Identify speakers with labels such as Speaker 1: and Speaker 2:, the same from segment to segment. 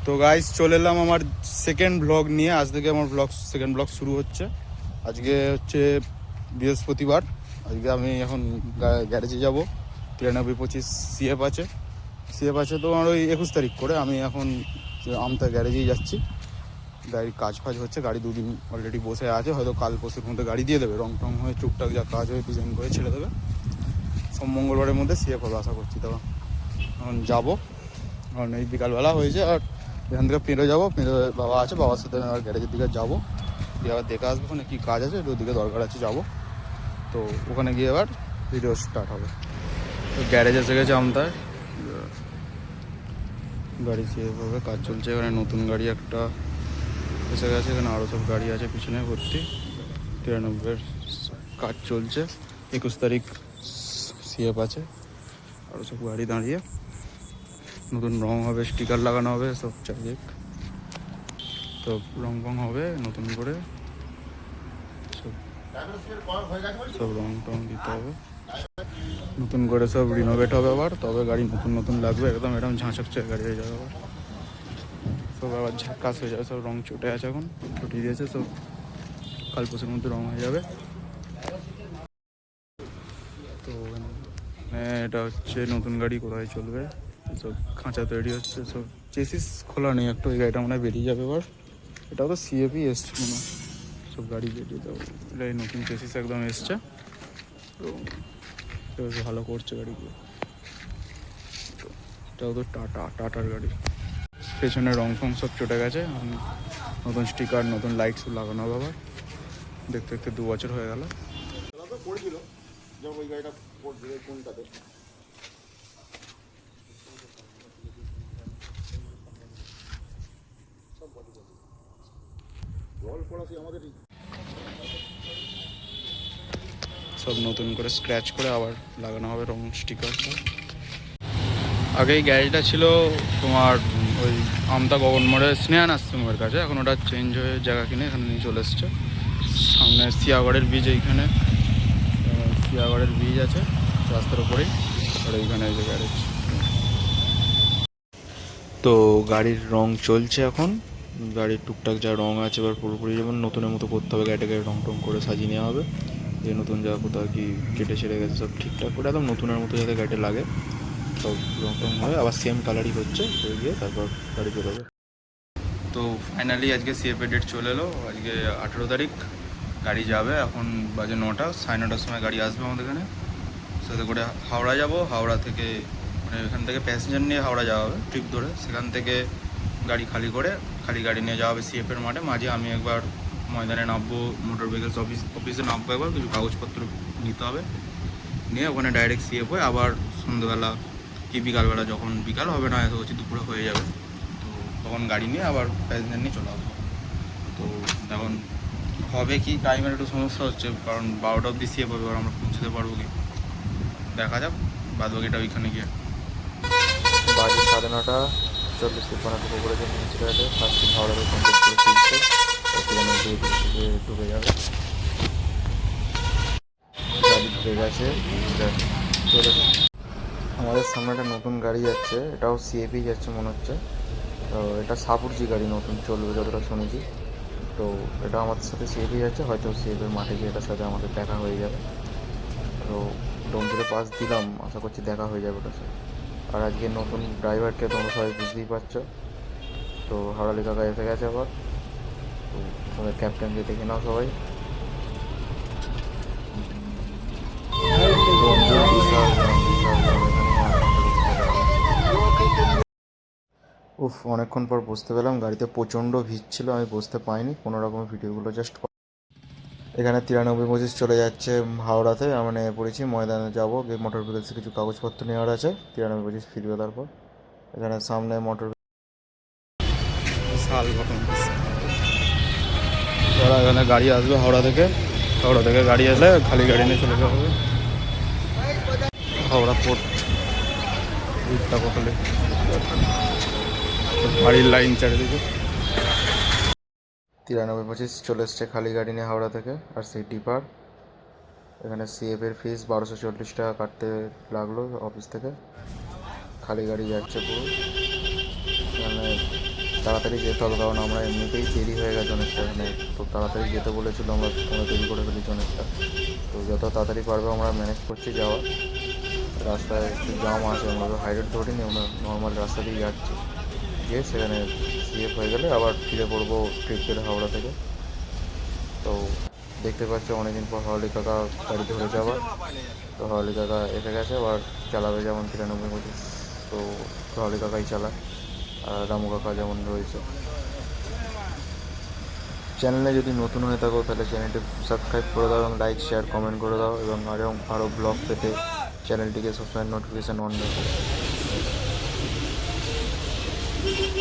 Speaker 1: তো গাইস চলে এলাম আমার সেকেন্ড ব্লগ নিয়ে। আজ থেকে আমার সেকেন্ড ব্লগ শুরু হচ্ছে। আজকে হচ্ছে বৃহস্পতিবার। আজকে আমি এখন গ্যারেজে যাব। 9325 সিএফ আছে তো আমার ওই 21 তারিখ করে। আমি এখন আমতা গ্যারেজেই যাচ্ছি। গাড়ির কাজ ফাজ হচ্ছে, গাড়ি দুদিন অলরেডি বসে আছে, হয়তো কাল পরশুর মধ্যে গাড়ি দিয়ে দেবে। রং টং হয়ে টুকটাক যা কাজ হয়ে ডিজাইন করে ছেড়ে দেবে। সোম মঙ্গলবারের মধ্যে সিএফ হবে আশা করছি। তো এখন যাবো, কারণ এই বিকালবেলা হয়েছে। আর এখান থেকে পেরো যাবো, বাবা আছে, বাবার সাথে আমি আবার গ্যারেজের দিকে যাবো, দিয়ে আবার দেখে আসবো ওখানে কী কাজ আছে, ওদিকে দরকার আছে যাবো। তো ওখানে গিয়ে এবার ভিডিও স্টার্ট হবে। তো গ্যারেজ এসে গেছে আমতায়, গাড়ি সেভাবে কাজ চলছে। এখানে নতুন গাড়ি একটা এসে গেছে, এখানে আরও সব গাড়ি আছে পিছনে ভর্তি। 93 কাজ চলছে। 21 তারিখ সিএফ আছে, আরও সব গাড়ি দাঁড়িয়ে। নতুন রং হবে, স্টিকার লাগানো হবে সব চারিদিক। তো রং হবে নতুন করে, সব রং টং দিতে হবে, নতুন করে সব রিনোভেট হবে আবার। তবে গাড়ি নতুন লাগবে, একদম এরকম ঝাঁচকচে গাড়ি হয়ে যাবে আবার। সব আবার ঝাঁকাস হয়ে যাবে, সব রং চটে আছে, এখন ছুটি দিয়েছে, সব কাল পরশুর মধ্যে রং হয়ে যাবে। তো এটা হচ্ছে নতুন গাড়ি, কোথায় চলবে, সব খাঁচা তৈরি হচ্ছে, সব চেসিস খোলা নেই একটা। ওই গাড়িটা মনে হয় বেরিয়ে যাবে এবার। এটাও তো সিএপি এসছে মনে হয়, সব গাড়ি বেরিয়ে যাবে। এটাই নতুন চেসিস একদম এসছে। তো বেশ ভালো করছে গাড়িগুলো। তো এটাও তো টাটার গাড়ি। পেছনে রং ফং সব চটে গেছে, নতুন স্টিকার নতুন লাইট সব লাগানো হবে আবার। দেখতে দেখতে 2 বছর হয়ে গেল। সব নতুন করে স্ক্র্যাচ করে আবার লাগানো হবে রং স্টিকার। আগে এই গাড়িটা ছিল তোমার ওই আমতা গগন মোড়ে স্নেহা নার্সিংহোমের কাছে, এখন ওটা চেঞ্জ হয়ে জায়গা কিনে এখানে নিয়ে চলে এসছে। সামনে সিয়াগড়ের ব্রিজ, এইখানে সিয়াগড়ের ব্রিজ আছে রাস্তার উপরেই, আর এইখানে এই যে গ্যারেজ। তো গাড়ির রং চলছে এখন। গাড়ির টুকটাক যা রং আছে এবার পুরোপুরি যেমন নতুনের মতো করতে হবে, গাড়িটাকে রং টং করে সাজিয়ে নেওয়া হবে। যে নতুন যা কোথাও কি কেটে ছেড়ে গেছে সব ঠিকঠাক করে একদম নতুনের মতো যাতে গাড়িটা লাগে, সব রং টং হবে। আবার সেম কালারই হচ্ছে, হয়ে গিয়ে তারপর গাড়ি বেরোবে। তো ফাইনালি আজকে সিএফএ ডেট চলে এলো। আজকে 18 তারিখ গাড়ি যাবে। এখন বাজে 9টা, 9:30টার সময় গাড়ি আসবে আমাদের এখানে। সাথে করে হাওড়া যাব। হাওড়া থেকে মানে এখান থেকে প্যাসেঞ্জার নিয়ে হাওড়া যাওয়া হবে ট্রিপ ধরে। সেখান থেকে গাড়ি খালি গাড়ি নিয়ে যাওয়া হবে সিএফের মাঠে। মাঝে আমি একবার ময়দানে নামবো, মোটর ভেহিকলস অফিসে নামবো, একবার কিছু কাগজপত্র নিতে হবে, নিয়ে ওখানে ডাইরেক্ট সিএফ হয়ে আবার সন্ধ্যেবেলা কি বিকালবেলা, যখন বিকাল হবে না এত হচ্ছে দুপুরে হয়ে যাবে, তো তখন গাড়ি নিয়ে আবার প্যাসেঞ্জার নিয়ে চলে আসবো। তো এখন হবে কি টাইমের একটু সমস্যা হচ্ছে, কারণ 12টা অবধি সিএফ হবে, এবার আমরা পৌঁছতে পারবো কি দেখা যাক, বাদ বাকিটা ওইখানে গিয়ে।
Speaker 2: বাজে 9:30, 40 করেছে মিনিস্ট্রেটে ফার্স্ট হাওড়া কমপ্লিট করে ফিরছে, সেখানে ঢুকে যাবে। গাড়ি ঢুকে গেছে, চলে। আমাদের সামনে একটা নতুন গাড়ি যাচ্ছে, এটাও সিএপি যাচ্ছে মনে হচ্ছে। তো এটা সাপুরজি গাড়ি, নতুন চলবে যতটা শুনেছি। তো এটা আমাদের সাথে সিএপি যাচ্ছে, হয়তো সিএপির মাঠে গিয়ে এটার সাথে আমাদের দেখা হয়ে যাবে। তো ডোমজুড়ে পাস দিলাম, আশা করছি দেখা হয়ে যাবে ওটার সাথে। আর আজকে নতুন ড্রাইভারকে তোমরা সবাই বুঝতেই পারছো। তো হাওড়ালি কাকা এসে গেছে আবার। তো তোমাদের ক্যাপ্টেনকে দেখে নাও সবাই। উফ, অনেকক্ষণ পর বসতে পেলাম। গাড়িতে প্রচণ্ড ভিড় ছিল, আমি বসতে পাইনি কোনো রকম। ভিডিওগুলো জাস্ট এখানে 9325 চলে যাচ্ছে হাওড়াতে। আমরা নেমে পড়েছি, ময়দানে যাবো, গিয়ে মোটর ভেহিকলসে কিছু কাগজপত্র নেওয়ার আছে। 9325 ফিরবে তারপর। এখানে সামনে মোটর
Speaker 1: বিশাল ঘটনা। ওরা এখানে গাড়ি আসবে হাওড়া থেকে গাড়ি এলে খালি গাড়ি নিয়ে চলে যাওয়া হবে হাওড়া পোর্ট। ভিড়টা কতলে, গাড়ির লাইন চারিদিকে।
Speaker 2: 9325 চলে এসছে খালি গাড়ি নিয়ে হাওড়া থেকে। আর সেই ডিপার এখানে সিএফের ফিস 1240 টাকা কাটতে লাগলো অফিস থেকে। খালি গাড়ি যাচ্ছে পুরো। এখানে তাড়াতাড়ি যেতে হবে, কারণ আমরা এমনিতেই দেরি হয়ে গেছে অনেকটা, মানে তো তাড়াতাড়ি যেতে বলেছিল, আমরা দেরি করে ফেলেছি অনেকটা। তো যত তাড়াতাড়ি পারবে আমরা ম্যানেজ করছি যাওয়ার। রাস্তায় একটু জাম আছে, আমরা তো হাইরোড ধরিনি, আমরা নর্মাল রাস্তা দিয়ে যাচ্ছি, গিয়ে সেখানে সিএফ হয়ে গেলে আবার ফিরে পড়বো ট্রিপের হাওড়া থেকে। তো দেখতে পাচ্ছ অনেকদিন পর হরলি কাকা গাড়ি ধরেছে আবার। তো হরলি কাকা এসে গেছে, আবার চালাবে যেমন 93-25। তো হরলি কাকাই চালায়, আর রামু কাকা যেমন রয়েছে। চ্যানেলে যদি নতুন হয়ে থাকো তাহলে চ্যানেলটি সাবস্ক্রাইব করে দাও এবং লাইক শেয়ার কমেন্ট করে দাও, এবং আরও ব্লগ পেতে চ্যানেলটিকে সবসময় নোটিফিকেশান অন রাখো।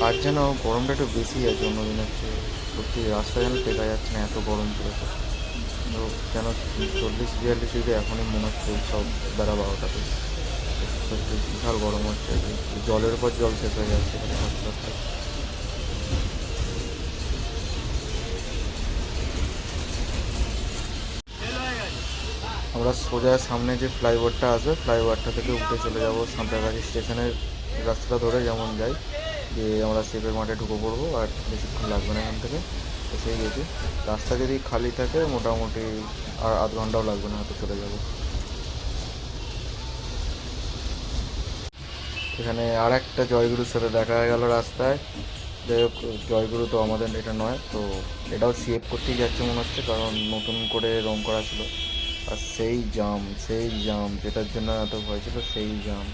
Speaker 2: আজ যেন গরমটা একটু বেশি আছে অন্য দিনের চেয়ে, সত্যি রাস্তা যেন টেকা যাচ্ছে না, এত গরম পড়েছে। তো যেন 40-42 ডিগ্রি এখনই মনে হচ্ছে, সব বেলা 12টাতে। সত্যি বিশাল গরম হচ্ছে, জলের উপর জল শেষ হয়ে যাচ্ছে এখানে রাস্তায়। আমরা সোজা সামনে যে ফ্লাইওভারটা আসবে, ফ্লাইওভারটা থেকে উঠে চলে যাবো সাঁতরাগাছি স্টেশনের রাস্তাটা ধরে যেমন যাই, দিয়ে আমরা সেপের মাঠে ঢুকে পড়বো, আর বেশিক্ষণ লাগবে না এখান থেকে, এসেই গেছি। রাস্তা যদি খালি থাকে মোটামুটি আর আধ ঘন্টাও লাগবে না, হয়তো চলে যাবো। এখানে আর একটা জয়গুরুর সাথে দেখা হয়ে গেল রাস্তায়। যাই হোক, জয়গুরু তো আমাদের এটা নয়, তো এটাও সিএফ করতেই যাচ্ছে মনে হচ্ছে, কারণ নতুন করে রং করা ছিল। আর সেই জাম যেটার জন্য এত ভয় ছিল, সেই জাম।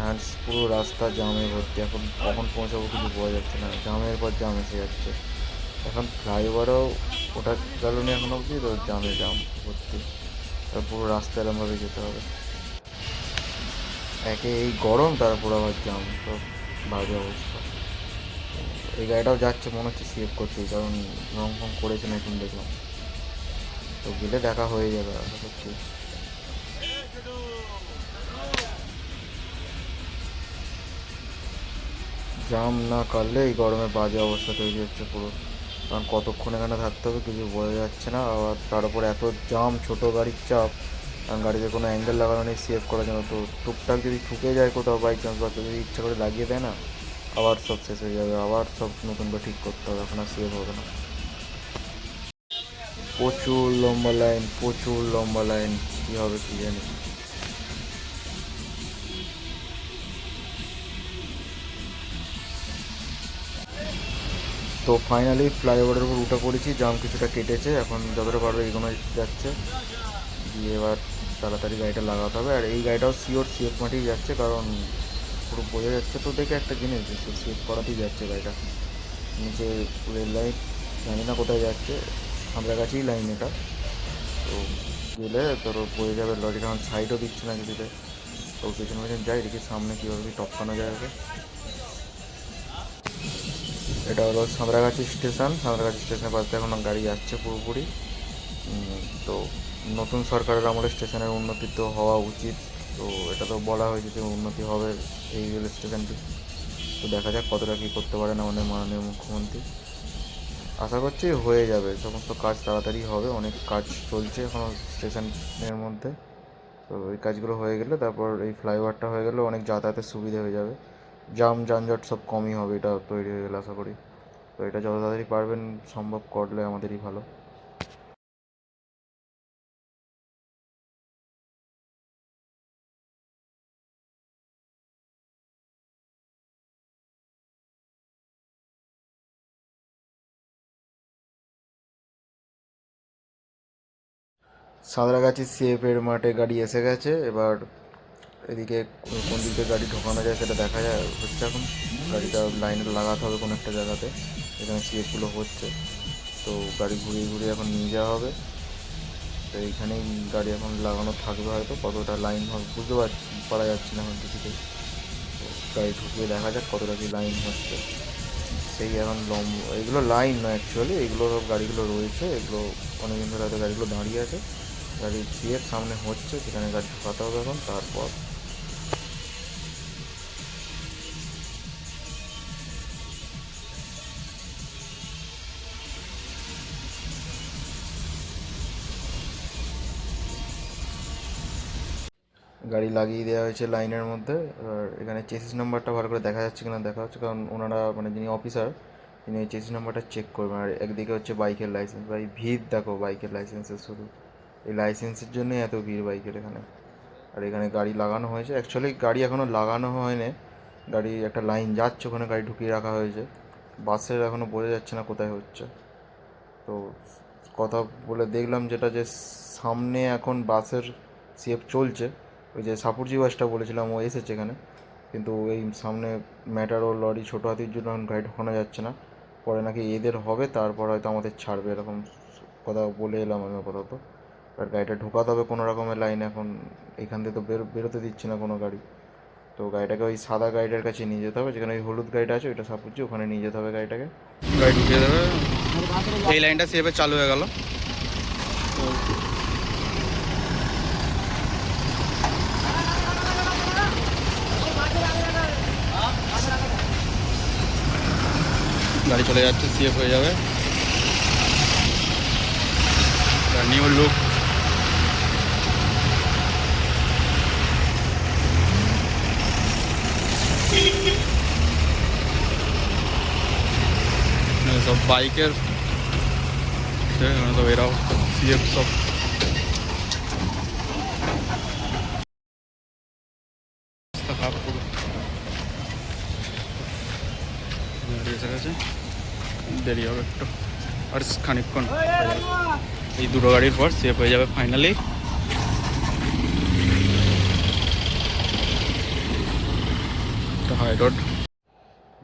Speaker 2: আর পুরো রাস্তা জামে ভর্তি, এখন কখন পৌঁছাবো কিছু বোঝা যাচ্ছে না, জামের পর জাম এসে যাচ্ছে। এখন ফ্লাইওভারও ওটা গেল না এখন অবধি, তো জাম ভর্তি। আর পুরো রাস্তা এরমভাবে যেতে হবে, একে এই গরম, তারপর আবার জাম, তো বাজে অবস্থা। এই গাড়িটাও যাচ্ছে মনে হচ্ছে সিএফ করতেই, কারণ রং ফং করেছে নতুন দেখলাম। তো গেলে দেখা হয়ে যাবে আশা করছি। জাম না কাটলে এই গরমে বাজে অবস্থা তৈরি হচ্ছে পুরো, কারণ কতক্ষণ এখানে থাকতে হবে কিছু বোঝা যাচ্ছে না। আবার তার উপর এত জাম, ছোট গাড়ির চাপ, কারণ গাড়িতে কোনো অ্যাঙ্গেল লাগানো নেই সেভ করার জন্য। তো টুকটাক যদি ঠুকে যায় কোথাও বাই চান্স, বা কেউ যদি ইচ্ছা করে লাগিয়ে দেয় না, আবার সব শেষ হয়ে যাবে, আবার সব নতুন করে ঠিক করতে হবে, এখন আর সেভ হবে না। প্রচুর লম্বা লাইন, কী হবে কী জানি। তো ফাইনালি ফ্লাইওভারের উপর উঠে পড়েছি, জাম কিছুটা কেটেছে, এখন যতটা পারবে এগোনো যাচ্ছে। দিয়ে এবার তাড়াতাড়ি গাড়িটা লাগাতে হবে। আর এই গাড়িটাও সিওর সিএফ মাঠেই যাচ্ছে, কারণ পুরো বোঝা যাচ্ছে তো দেখে একটা জিনিস, যে সিএফ করাতেই যাচ্ছে গাড়িটা। নিচে রেল লাইন, জানি না কোথায় যাচ্ছে, সাঁতরাগাছিই লাইন এটা। তো গেলে তোর বোঝা যাবে, লরিটা এখন সাইডও দিচ্ছে না কিছুতে। তো পেছন পেছন যাই, দেখি সামনে কীভাবে কি টপকানো যায় ওকে। এটা হলো সাঁতরাগাছি স্টেশন, সাঁতরাগাছি স্টেশনের পাশ দিয়ে এখন গাড়ি যাচ্ছে পুরোপুরি। তো নতুন সরকারের আমলে স্টেশনের উন্নতি তো হওয়া উচিত, তো এটা তো বলা হয়েছে যে উন্নতি হবে এই রেল স্টেশনটি। তো দেখা যাক কতটা কী করতে পারেন আমাদের মাননীয় মুখ্যমন্ত্রী। আশা করছি হয়ে যাবে, সমস্ত কাজ তাড়াতাড়ি হবে, অনেক কাজ চলছে এখনও স্টেশনের মধ্যে। তো এই কাজগুলো হয়ে গেলে, তারপর এই ফ্লাইওভারটা হয়ে গেলে অনেক যাতায়াতের সুবিধা হয়ে যাবে, জাম যানজট সব কমই হবে এটা তৈরি হয়ে গেলে আশা করি। তো এটা যত তাড়াতাড়ি পারবেন সম্ভব করলে আমাদেরই ভালো। সাঁতরাগাছি সিএফের মাঠে গাড়ি এসে গেছে, এবার এদিকে কোন দিকে গাড়ি ঢোকানো যায় সেটা দেখা যায় হচ্ছে এখন। গাড়িটা লাইনে লাগাতে হবে কোনো একটা জায়গাতে, এখানে সিএফগুলো হচ্ছে। তো গাড়ি ঘুরিয়ে ঘুরিয়ে এখন নিয়ে যাওয়া হবে। তো এইখানেই গাড়ি এখন লাগানো থাকবে, হয়তো কতটা লাইন হবে বুঝতে পারা যাচ্ছে না এখন কিছুতেই। তো গাড়ি ঢুকিয়ে দেখা যাক কতটা কি লাইন হচ্ছে। সেই এখন এইগুলো লাইন নয় অ্যাকচুয়ালি, এগুলো সব গাড়িগুলো রয়েছে, এগুলো অনেকদিন ধরে হয়তো গাড়িগুলো দাঁড়িয়ে আছে। গাড়ি সিএফ সামনে হচ্ছে, সেখানে গাড়ি ঢোকাতে হবে এখন, তারপর। গাড়ি লাগিয়ে দেওয়া হয়েছে লাইনের মধ্যে। এবার এখানে চেসিস নাম্বারটা ভালো করে দেখা যাচ্ছে কিনা দেখা হচ্ছে, কারণ ওনারা মানে যিনি অফিসার তিনি ওই চেসিস নাম্বারটা চেক করবেন। আর একদিকে হচ্ছে বাইকের লাইসেন্স, ভাই ভিড় দেখো বাইকের লাইসেন্সের শুধু, এই লাইসেন্সের জন্যই এত ভিড় বাইকের এখানে। আর এখানে গাড়ি লাগানো হয়েছে, অ্যাকচুয়ালি গাড়ি এখনও লাগানো হয়নি, গাড়ি একটা লাইন যাচ্ছে ওখানে গাড়ি ঢুকিয়ে রাখা হয়েছে। বাসের এখনও বোঝা যাচ্ছে না কোথায় হচ্ছে। তো কথা বলে দেখলাম যেটা, যে সামনে এখন বাসের সিএফ চলছে, ওই যে সাপুরজি বাসটা বলেছিলাম ও এসেছে এখানে, কিন্তু এই সামনে ম্যাটারো লরি ছোটো হাতির জন্য এখন গাড়ি ঢোকানো যাচ্ছে না। পরে নাকি এদের হবে, তারপর হয়তো আমাদের ছাড়বে, এরকম কথা বলে এলাম আমি আপাতত। আর গাড়িটা ঢোকাতে হবে কোনো রকমের লাইন, এখন এখান থেকে তো বেরোতে দিচ্ছে না কোনো গাড়ি। তো গাড়িটাকে ওই সাদা গাড়িটার কাছে নিয়ে যেতে হবে, যেখানে ওই হলুদ গাড়িটা আছে ওইটা সাপুরজি, ওখানে নিয়ে যেতে হবে গাড়িটাকে।
Speaker 1: গাড়ি ঢুকিয়ে দেবে, এই লাইনটা সেভাবে চালু হয়ে গেল। গাড়ি চলে যাচ্ছে, সিএফ হয়ে যাবে। নিউ লুক, সব বাইকের সব এরাও সিএফ সব। এসে গেছে, দেরি হবে একটু, আর খানিকক্ষণ এই দুটো গাড়ির পর সেফ হয়ে যাবে ফাইনালি। High road.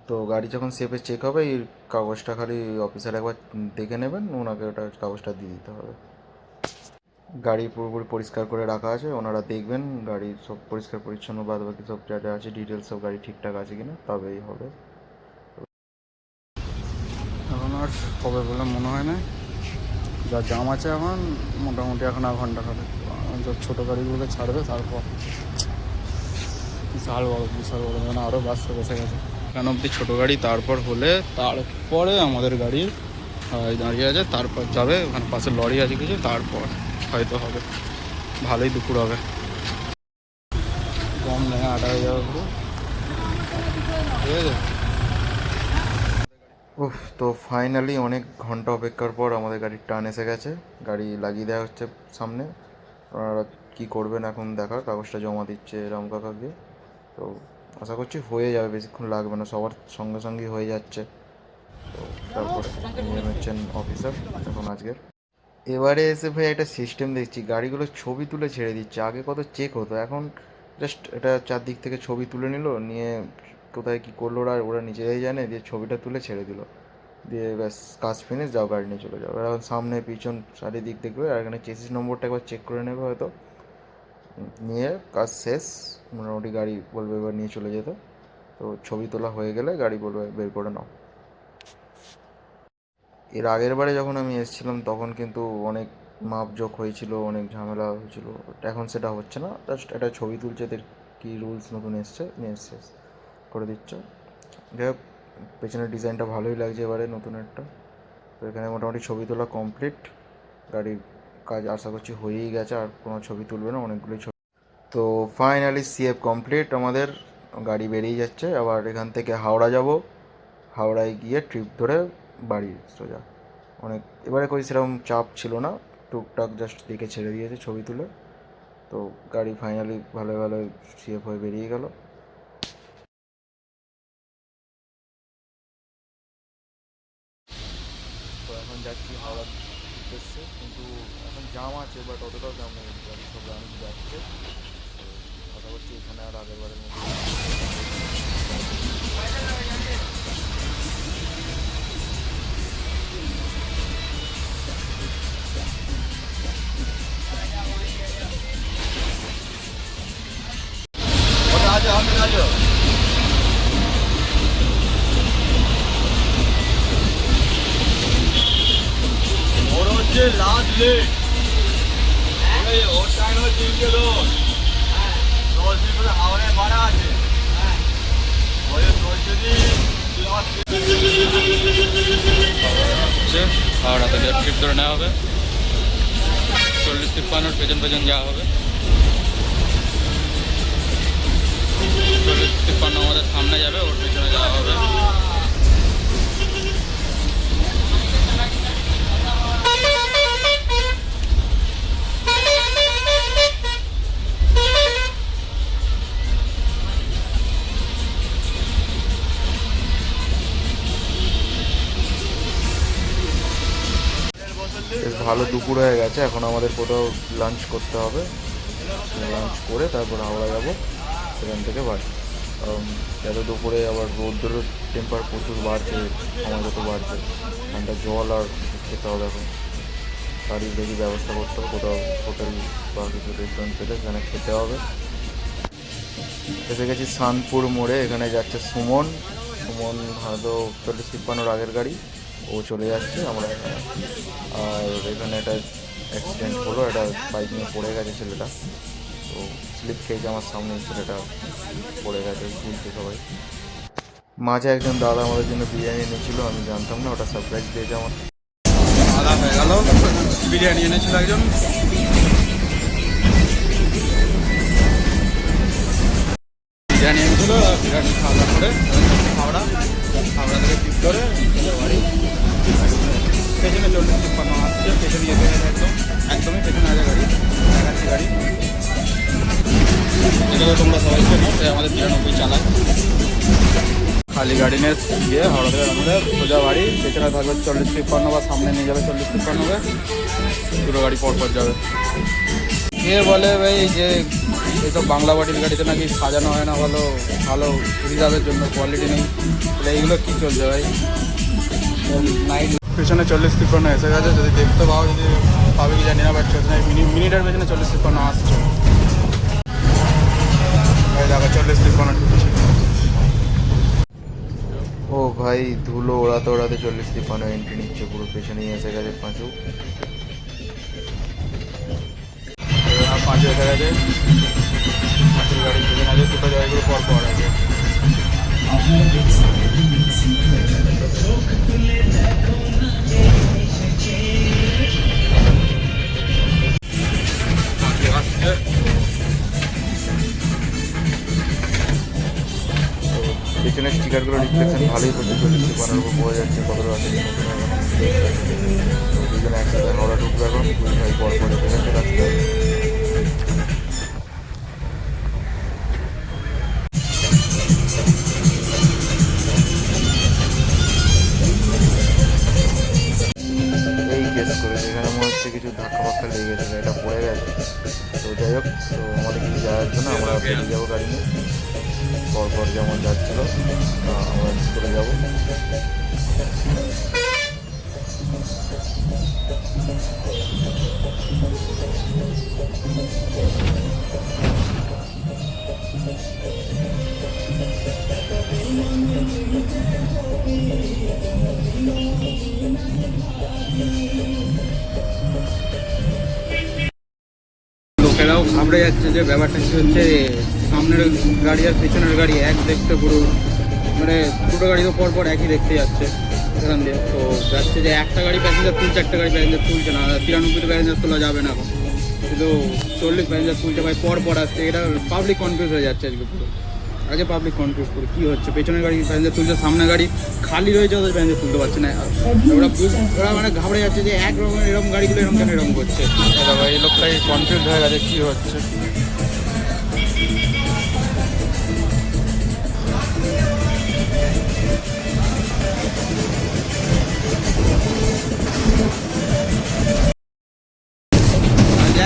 Speaker 2: তো গাড়ি যখন সেফে চেক হবে, এই কাগজটা খালি অফিসার একবার দেখে নেবেন, ওনাকে ওটা কাগজটা দিয়ে দিতে হবে। গাড়ি পুরোপুরি পরিষ্কার করে রাখা আছে, ওনারা দেখবেন গাড়ি সব পরিষ্কার পরিচ্ছন্ন, বাদ বাকি সব যা যা আছে ডিটেলস সব গাড়ি ঠিকঠাক আছে কিনা, তবেই হবে।
Speaker 1: এখন আর হবে বলে মনে হয় না, যা জাম আছে এখন মোটামুটি এখন আর ঘন্টা খাবে, সব ছোটো গাড়িগুলোকে ছাড়বে, তারপর বিশাল বড় মানে আরও বাসতে বসে গেছে কেন অব্দি ছোটো গাড়ি, তারপর হলে তারপরে আমাদের গাড়ি দাঁড়িয়ে আছে, তারপর যাবে ওখানে পাশে লরি আছে কিছু, তারপর হয়তো হবে। ভালোই দুপুর হবে, কম নেই 8 হয়ে যাবে পুরো, ঠিক আছে।
Speaker 2: উফ, তো ফাইনালি অনেক ঘন্টা অপেক্ষার পর আমাদের গাড়ির টার্ন এসে গেছে, গাড়ি লাগিয়ে দেওয়া হচ্ছে সামনে। ওনারা কী করবেন এখন দেখার, কাগজটা জমা দিচ্ছে রাম কাকাকে। তো আশা করছি হয়ে যাবে, বেশিক্ষণ লাগবে না, সবার সঙ্গে সঙ্গেই হয়ে যাচ্ছে। তো তারপরে নিয়ে হচ্ছেন অফিসার এখন আজকের। এবারে এসে ভাই একটা সিস্টেম দেখছি, গাড়িগুলো ছবি তুলে ছেড়ে দিচ্ছে, আগে কত চেক হতো, এখন জাস্ট এটা চারদিক থেকে ছবি তুলে নিল, নিয়ে কোথায় কী করলো ওরা ওরা নিজেরাই জানে, দিয়ে ছবিটা তুলে ছেড়ে দিল, দিয়ে ব্যাস কাজ ফিনিশ, যাও গাড়ি নিয়ে চলে যাও। এখন সামনে পিছন চারিদিক দেখবে, আর এখানে চেসিস নম্বরটা একবার চেক করে নেবে হয়তো, নিয়ে কাজ শেষ, মোটামুটি গাড়ি বলবে এবার নিয়ে চলে যেতে। তো ছবি তোলা হয়ে গেলে গাড়ি বলবে বের করে নাও। এর আগের বারে যখন আমি এসেছিলাম তখন কিন্তু অনেক মাপজোক হয়েছিল, অনেক ঝামেলা হয়েছিল, এখন সেটা হচ্ছে না, জাস্ট একটা ছবি তুলছে, এদের কী রুলস নতুন এসছে নিয়ে শেষ করে দিচ্ছে। যাই হোক, পেছনের ডিজাইনটা ভালোই লাগছে এবারে নতুন একটা। তো এখানে মোটামুটি ছবি তোলা কমপ্লিট, গাড়ির কাজ আশা করছি হয়েই গেছে, আর কোনো ছবি তুলবে না, অনেকগুলোই ছবি। তো ফাইনালি সিএফ কমপ্লিট আমাদের, গাড়ি বেরিয়ে যাচ্ছে। আবার এখান থেকে হাওড়া যাব, হাওড়ায় গিয়ে ট্রিপ ধরে বাড়ি সোজা। অনেক এবারে কই সেরকম চাপ ছিল না, টুকটাক জাস্ট দেখে ছেড়ে দিয়েছে ছবি তুলে। তো গাড়ি ফাইনালি ভালো ভালো সিএফ হয়ে বেরিয়ে গেল। তো এখন যাচ্ছি হাওড়া উদ্দেশ্যে, কিন্তু এখন জাম আছে, বাট অতটাও জাম নেই, গাড়ি সব রানিং যাচ্ছে। কথা বলছি এখানে আর আগের বারের মধ্যে।
Speaker 3: লাস্ট লেট ওর টাইম হচ্ছে 3:10, 10 মিনিট করে হাওড়ায় ভাড়া আছে, ওই 10 দিন
Speaker 1: হাওড়া থেকে ট্রিপ ধরে নেওয়া হবে, 40-53 পেছন পেছন যাওয়া হবে।
Speaker 4: তিপ্পান্ন আমাদের সামনে যাবে, ওর পেছনে যাওয়া হবে।
Speaker 2: বেশ ভালো দুপুর হয়ে গেছে, এখন আমাদের কোথাও লাঞ্চ করতে হবে। লাঞ্চ করে তারপর হাওড়া যাবো, সেখান থেকে বাড়ি। কারণ এত দুপুরে আবার রোদ্রের টেম্পার প্রচুর বাড়ছে, সময় যত বাড়ছে, ঠান্ডা জল আর খেতে হবে। এখন গাড়ির দেখি ব্যবস্থা করতে হবে, কোথাও হোটেল বা কিছু রেস্টুরেন্ট পেলে সেখানে খেতে হবে। এসে গেছি শানপুর মোড়ে, এখানে যাচ্ছে সুমন। সুমন হয়তো 40-53 আগের গাড়ি, ও চলে যাচ্ছে। আমরা আর এখানে একটা অ্যাক্সিডেন্ট হলো, একটা বাইক নিয়ে পড়ে গেছে ছেলেটা, তো স্লিপ খেয়েছে আমার সামনে, ছেলেটা পড়ে গেছে, তুলছে সবাই। মাঝে একজন দাদা আমাদের জন্য বিরিয়ানি এনেছিল, আমি জানতাম না, ওটা সারপ্রাইজ দিয়েছে আমার।
Speaker 4: আলাদা হয়ে গেল, বিরিয়ানি এনেছিল একজন। বিরিয়ানি এনেছিল, বিরিয়ানি খাওয়া করে হাওড়া থেকে পিক করে বাড়ি। পেছনে 40-53 আসছে, পেছনে যেতে গেছে একদমই পেছনে আছে গাড়ি, দেখাচ্ছি গাড়ি। এটাকে তোমরা সবাই চেনো, সে আমাদের 93 চালায়। খালি গাড়ি নিয়ে গিয়ে হাওড়া থেকে আমাদের সোজা বাড়ি। পেছনে থাকবে 40-53 বা সামনে নিয়ে যাবে 40-53, দুটো গাড়ি পরপর যাবে। কে বলে ভাই যে এইসব বাংলা বাড়ির গাড়িতে নাকি সাজানো হয় না ভালো, ভালো রিজার্ভের জন্য কোয়ালিটি নেই, তাহলে এইগুলো কী চলছে ভাই? নাইট পেছনে 40-53 এসে গেছে, যদি দেখতে পাও, যদি পাবে কি জানি না, বাট মিনিটের পেছনে 40-53 আসছে। দেখো 40-53 ঢুকছে।
Speaker 2: ও ভাই, ধুলো ওড়াতে ওড়াতে 40-53 এন্ট্রি নিচ্ছে, পুরো পেছনেই এসে গেছে পাঁচু।
Speaker 4: পাঁচে এসে গেছে, পাঁচের গাড়ি পেছনে আছে, দুটো জায়গাগুলো পর পর আছে।
Speaker 2: পেছনের স্টিকারগুলো রিফ্লেকশন ভালোই করছে, 40-53 উপর বোঝা যাচ্ছে কতটা আছে। দুজনে একসাথে হাওড়া ঢুকবে এখন, দুই ভাই পর পরে পেছনটা রাস্তায়। এই কেস করেছে, এখানে মনে হচ্ছে কিছু ধাক্কা ফাক্কা লেগে গেছে, এটা পড়ে গেছে। তো যাই হোক, তো আমাদের কিছু যাওয়ার জন্য আমরা বেরিয়ে যাবো গাড়ি নিয়ে, পরপর যেমন যাচ্ছিল আমরা করে যাবো।
Speaker 4: লোকেরাও ঘাবড়ে যাচ্ছে যে ব্যাপারটা কী হচ্ছে, সামনের গাড়ি আর পেছনের গাড়ি এক দেখতে পুরো, মানে দুটো গাড়ি তো পরপর একই দেখতে যাচ্ছে এখান দিয়ে। তো যাচ্ছে যে একটা গাড়ি প্যাসেঞ্জার তুলছে, একটা গাড়ি প্যাসেঞ্জার তুলছে না। 93 প্যাসেঞ্জার তোলা যাবে না এখন, কিন্তু 40 প্যাসেঞ্জার তুলছে ভাই, পর আসছে। এটা পাবলিক কনফিউজ হয়ে যাচ্ছে আজকে পুরো। আগে পাবলিক কনফিউজ করে কী হচ্ছে, পেছনের গাড়ি প্যাসেঞ্জার তুলছে, সামনে গাড়ি খালি রয়েছে, ওদের প্যাসেঞ্জার তুলতে পারছে না। ওরা মানে ঘাবড়ে যাচ্ছে যে এক রকমের এরকম গাড়িগুলো এরকম কেন এরকম করছে। এই লোকটাই কনফিউজ হয়ে গেছে কী হচ্ছে।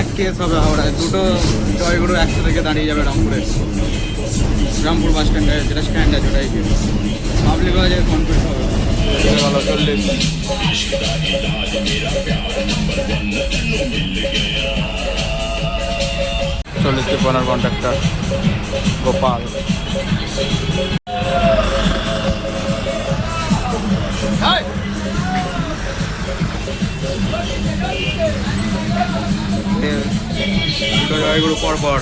Speaker 4: এক কেস হবে হাওড়ায়, দুটো জয়গুরু একসাথে থেকে দাঁড়িয়ে যাবে রামপুর বাস স্ট্যান্ডে, যেটা স্ট্যান্ড আছে ওটাই কেস। পাবলিক আছে কনফিউজ হবে। ভালো 40-53 কন্ট্রাক্টর গোপাল। দুটো জয়গুরু পরপর।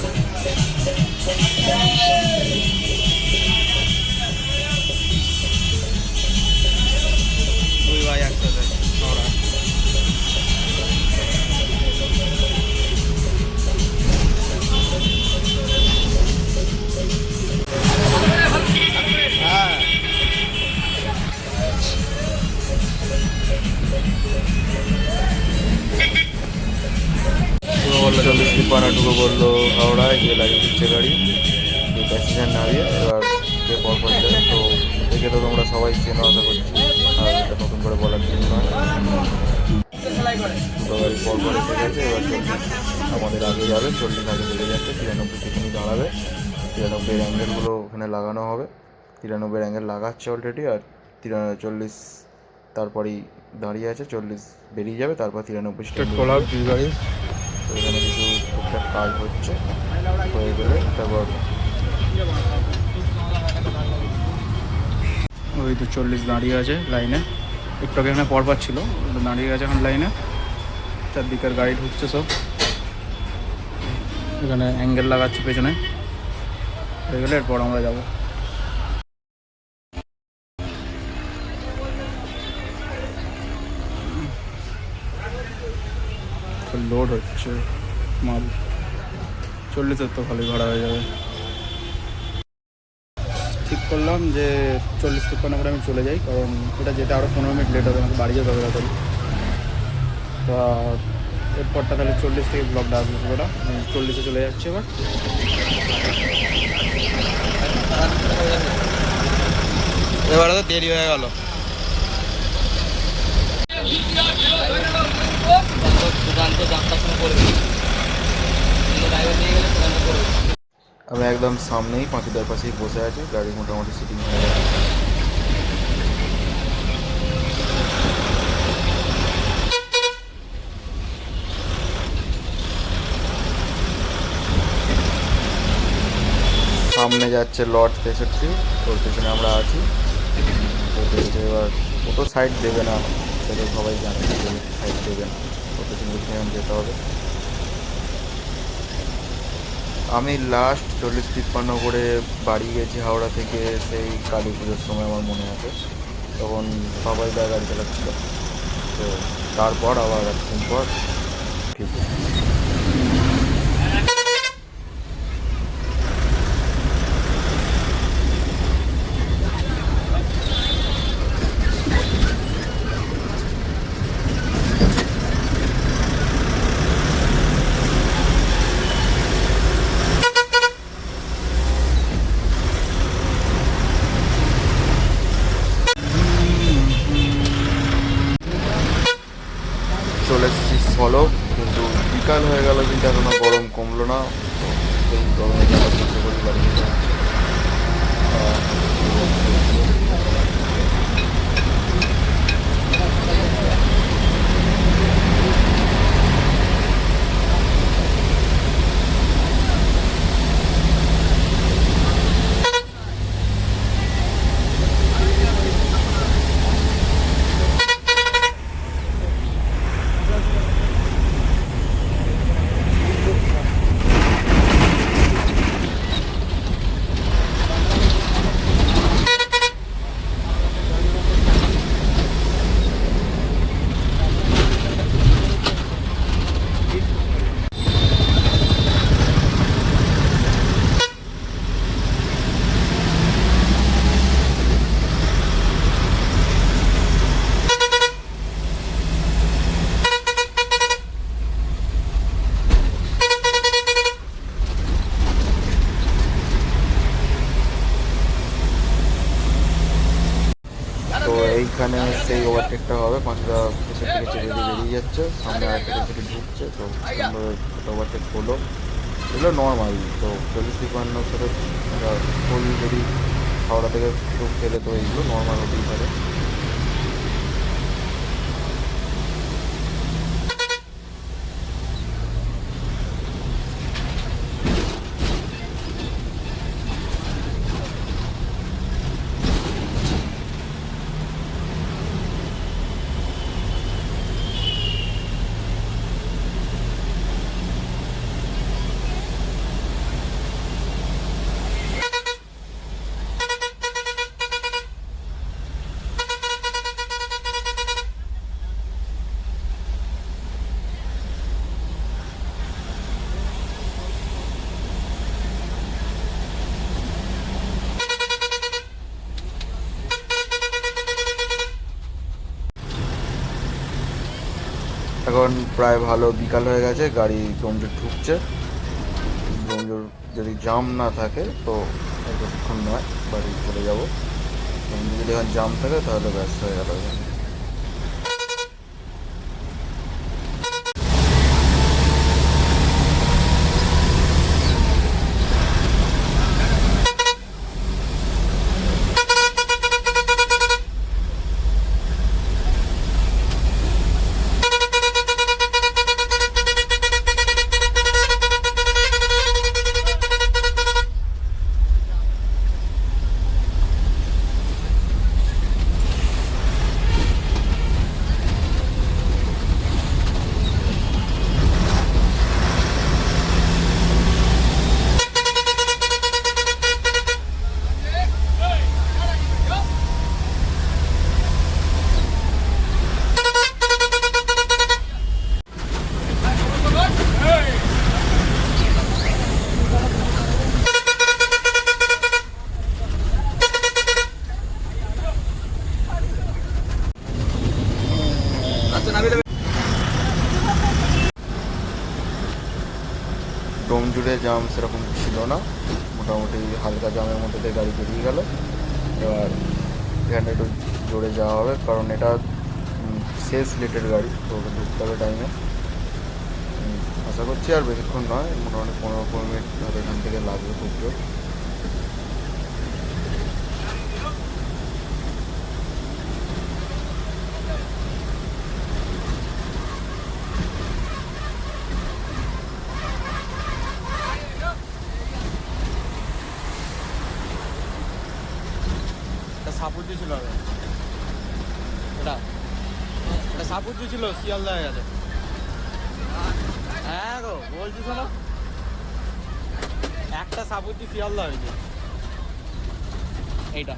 Speaker 4: দুই ভাই একসাথে হাওড়া।
Speaker 2: তিপ্পান্ন ঢুকে পড়লো হাওড়ায়, গিয়ে লাগিয়ে দিচ্ছে গাড়ি, প্যাসেঞ্জার নামিয়ে এবার যে পরপর যায়। তো দেখে তো তোমরা সবাই চেনো আশা করছি, আর এটা নতুন করে বলার কিছু নয়। দুটো গাড়ি পরপর এসে গেছে, এবার 40 আমাদের আগে যাবে, 40 আগে লেগে যাচ্ছে, 93 সেখানেই দাঁড়াবে। 93 অ্যাঙ্গেলগুলো ওখানে লাগানো হবে, 93 অ্যাঙ্গেল লাগাচ্ছে অলরেডি, আর 40 তারপরেই দাঁড়িয়ে আছে, 40 বেরিয়ে যাবে, তারপর 93 স্টার্ট
Speaker 1: করলাম গাড়ি।
Speaker 2: তো এখানে কিছু টুকটাক কাজ হচ্ছে, হয়ে গেলে তারপর
Speaker 4: ওই তো 40 দাঁড়িয়ে আছে লাইনে, একটু আগে এখানে পরপর ছিল, দাঁড়িয়ে গেছে এখন লাইনে, চারদিকের গাড়ি ঢুকছে সব, এখানে অ্যাঙ্গেল লাগাচ্ছে পেছনে, হয়ে গেলে এরপর আমরা যাবো। লোড হচ্ছে মাল, 40-এর তো খালি ভাড়া হয়ে যাবে। ঠিক করলাম যে 40-53 করে আমি চলে যাই, কারণ এটা যেতে আরও 15 মিনিট লেট হবে, আমাকে বাড়ি যেতে হবে তাড়াতাড়ি। তা এরপরটা তাহলে 40 থেকে ব্লকটা আসবে পুরোটা, 40-এ চলে যাচ্ছে এবার।
Speaker 1: এবারে তো দেরি হয়ে গেল।
Speaker 2: আমি একদম সামনেই পাঁচুদার পাশেই বসে আছি, গাড়ি মোটামুটি সিটিং হয়ে গেছে। সামনে যাচ্ছে লট 63, ওর পেছনে আমরা আছি। তো দেখছে এবার ও তো সাইড দেবে না, সেটা সবাই জানে যে সাইড দেবে না, ওর পেছনে পেছনে যেতে হবে। আমি লাস্ট 40-53 করে বাড়ি গেছি হাওড়া থেকে, সেই কালী পুজোর সময় আমার মনে আছে, তখন সবাই দা গাড়ি চালাচ্ছিল। তো তারপর আবার একদিন পর ঠিক চলে এসেছি ফলো, কিন্তু বিকাল হয়ে গেল, কিন্তু এখনো গরম কমলো না। তো সেই গরমে যাওয়ার চেষ্টা করি বাড়ি যেতে। তো এইখানে সেই ওভারটেকটা হবে, পাঁচটা পেছন থেকে চেপে বেরিয়ে যাচ্ছে, সামনে আরেকটা পেছনে ঢুকছে। তো ওভারটেক হলো, এগুলো নর্মাল। তো 40-53 সাথে ফুল যদি হাওড়া থেকে টুক ফেলে, তো এইগুলো নর্মাল হতেই পারে। এখন প্রায় ভালো বিকাল হয়ে গেছে, গাড়ি ডোমজুর ঢুকছে। ডোমজুর যদি জাম না থাকে তো আর বেশিক্ষণ নয়, বাড়ি চলে যাবো। ডোমজুর যদি এখন জাম থাকে তাহলে ব্যস্ত হয়ে গেল। ডোমজুড়ে জাম সেরকম ছিল না, মোটামুটি হালকা জামের মধ্যে দিয়ে গাড়ি বেরিয়ে গেল। এবার এখানে একটু জোরে যাওয়া হবে, কারণ এটা শেষ লেটের গাড়ি, তো ঢুকতে হবে টাইমে। আশা করছি আর বেশিক্ষণ নয়, মোটামুটি 15-20 মিনিট হয়তো এখান থেকে লাগবে খুব জোর।
Speaker 4: সাপুরজি ছিল এটা এটা সাপুরজি ছিল, শিয়ালদা হয়ে গেছে। হ্যাঁ গো বলছি শোনো, একটা সাপুরজি শিয়ালদা হয়েছে এইটা।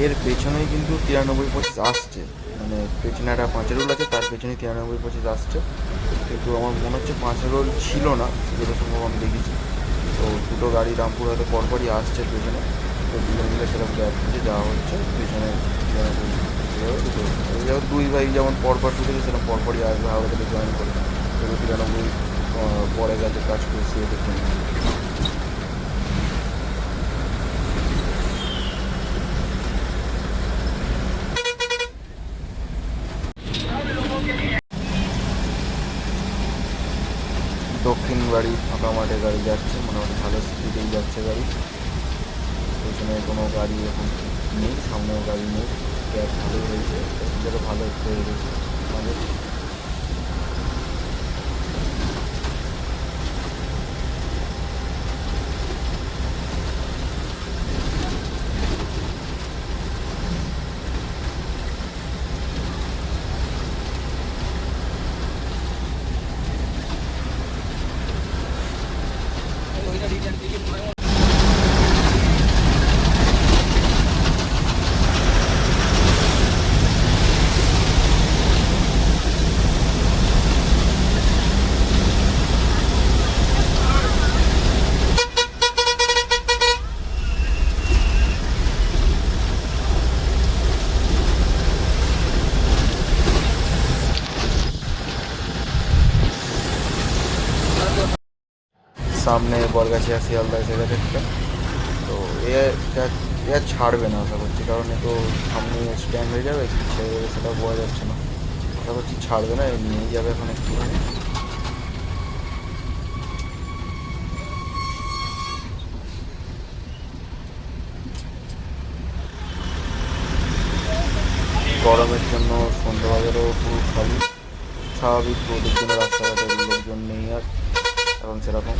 Speaker 2: এর পেছনেই কিন্তু 93-25 আসছে, মানে পেছনে একটা 5 রোল আছে, তার পেছনে 93-25 আসছে। কিন্তু আমার মনে হচ্ছে 5 রোল ছিল না, যেটা সম্ভব আমি দেখেছি। তো দুটো গাড়ি রামপুর হয়তো পরপরই আসছে পেছনে, তো দুজন মিলে সেরকম গ্যাপ দিয়ে যাওয়া হচ্ছে পেছনে। যেমন 2 ভাই যেমন পরপর ঢুকেছে, সেরকম পরপরই আসবে, হাওড়া থেকে জয়েন করে। তো 93 পরে গেছে কাজ করছি এদের জন্য। দক্ষিণ বাড়ি ফাঁকা মাঠে গাড়ি যাচ্ছে, মোটামুটি ভালো স্পিডেই যাচ্ছে গাড়ি। পেছনে কোনো গাড়ি এখন নেই, সামনেও গাড়ি নেই, গ্যাস ভালো হয়েছে, প্যাসেঞ্জারও ভালো একটু হয়ে গেছে আমাদের। সামনে বরগাছিয়া শিয়ালদা এসে গেছে একটা, তো এ ছাড়বে না আশা করছি, কারণ এ তো সামনে স্ট্যান্ড হয়ে যাবে, ছেড়ে দেবে সেটা বোঝা যাচ্ছে না। আশা করছি ছাড়বে না, নিয়ে যাবে এখন একটুখানি। গরমের জন্য সন্ধ্যাবাজারও পুরো খালি, স্বাভাবিক রোদের জন্য রাস্তাঘাটের লোকজন নেই আর এখন সেরকম।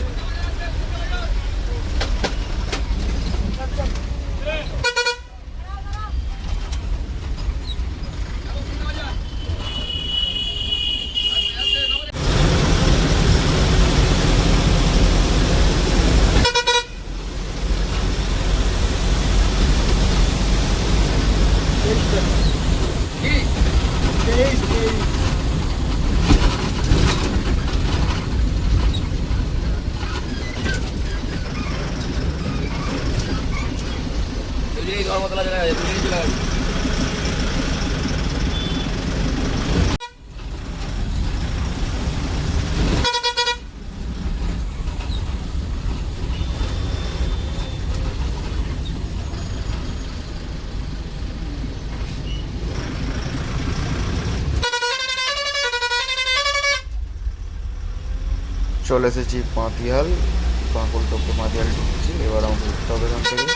Speaker 3: কতলা জায়গা আছে তুমি চলে গেছে
Speaker 2: চলে এসেছি পাতিয়াল, বাঁকুল টপকে পাতিয়াল ঢুকছি। এবার আমাকে উঠতে হবে এখান থেকে।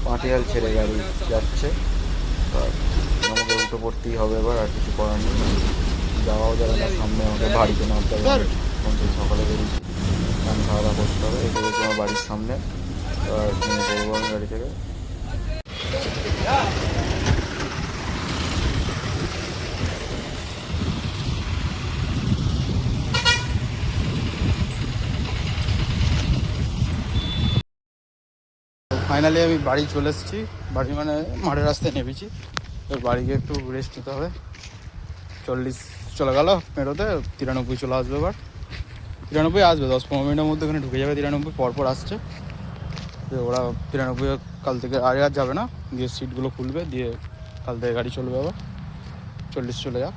Speaker 2: পাতিয়াল ছেড়ে গাড়ি যাচ্ছে, আর আমাকে উঠে পড়তেই হবে এবার, আর কিছু করার নেই। যাওয়াও যাবে না, সামনে আমাকে বাড়িতে নামতে হবে। সেই সকালে বেরিয়েছি, আমি খাওয়া দাওয়া করতে হবে। এই করেছি আমার বাড়ির সামনে, আর নেমে পড়বো আমি গাড়ি থেকে।
Speaker 4: ফাইনালি আমি বাড়ি চলে এসেছি। বাড়ি মানে মাঠের রাস্তায় নেমেছি। এবার বাড়ি গিয়ে একটু রেস্ট নিতে হবে। 40 চলে গেল মেরোতে, 93 চলে আসবে। এবার 93 আসবে, 10-15 মিনিটের মধ্যে ওখানে ঢুকে যাবে। 93 পরপর আসছে। ওরা 93 কাল থেকে আর যাবে না, দিয়ে সিটগুলো খুলবে, দিয়ে কাল থেকে গাড়ি চলবে। আবার 40 চলে যাক।